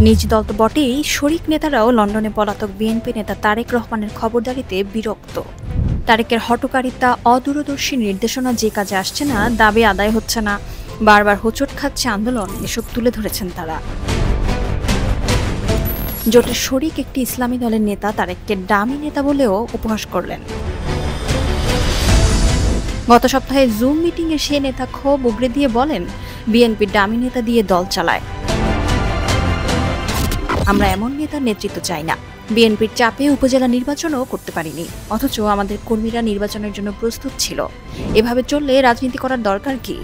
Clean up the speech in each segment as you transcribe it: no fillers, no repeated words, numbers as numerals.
নিজ দল তো বটেই, শরিক নেতারাও লন্ডনে পলাতক বিএনপি নেতা তারেক রহমানের খবরদারিতে বিরক্ত। তারেকের হঠকারিতা, অদূরদর্শী নির্দেশনা যে কাজে আসছে না, দাবি আদায় হচ্ছে না, বারবার হোঁচট খাচ্ছে আন্দোলন, এসব তুলে ধরেছেন তারা। জোটের শরিক একটি ইসলামী দলের নেতা তারেককে ডামি নেতা বলেও উপহাস করলেন। গত সপ্তাহে জুম মিটিংয়ে সে নেতা ক্ষোভ উগরে দিয়ে বলেন, বিএনপি ডামি নেতা দিয়ে দল চালায়। আমরা এমন নেতার নেতৃত্ব চাই না। বিএনপির চাপে উপজেলা নির্বাচনও করতে পারিনি, অথচ আমাদের কর্মীরা নির্বাচনের জন্য প্রস্তুত ছিল। এভাবে চললে রাজনীতি করার দরকার কি?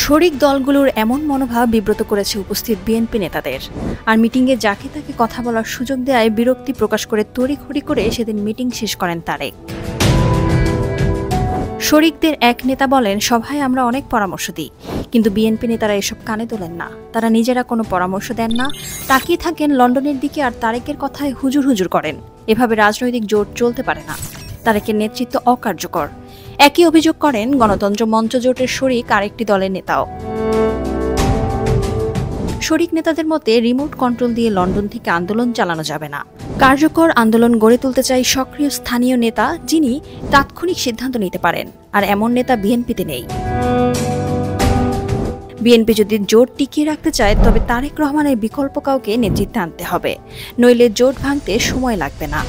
শরিক দলগুলোর এমন মনোভাব বিব্রত করেছে উপস্থিত বিএনপি নেতাদের। আর মিটিংয়ে যাকে তাকে কথা বলার সুযোগ দেয় বিরক্তি প্রকাশ করে তড়িঘড়ি করে সেদিন মিটিং শেষ করেন তারেক। শরিকদের এক নেতা বলেন, সভায় আমরা অনেক পরামর্শ দিই, কিন্তু বিএনপি নেতারা এসব কানে তোলেন না। তারা নিজেরা কোনো পরামর্শ দেন না, তাকিয়ে থাকেন লন্ডনের দিকে আর তারেকের কথায় হুজুর হুজুর করেন। এভাবে রাজনৈতিক জোট চলতে পারে না। তারেকের নেতৃত্ব অকার্যকর। একই অভিযোগ করেন গণতন্ত্র মঞ্চ জোটের শরিক আরেকটি দলের নেতাও। শরিক নেতাদের মতে রিমোট কন্ট্রোল দিয়ে লন্ডন থেকে আন্দোলন চালানো যাবে না। কার্যকর আন্দোলন গড়ে তুলতে চাই সক্রিয় স্থানীয় নেতা, যিনি তাৎক্ষণিক সিদ্ধান্ত নিতে পারেন, আর এমন নেতা বিএনপিতে নেই। বিএনপি যদি জোট টিকিয়ে রাখতে চায়, তবে তারেক রহমানের বিকল্প কাউকে নেতৃত্বে আনতে হবে, নইলে জোট ভাঙতে সময় লাগবে না।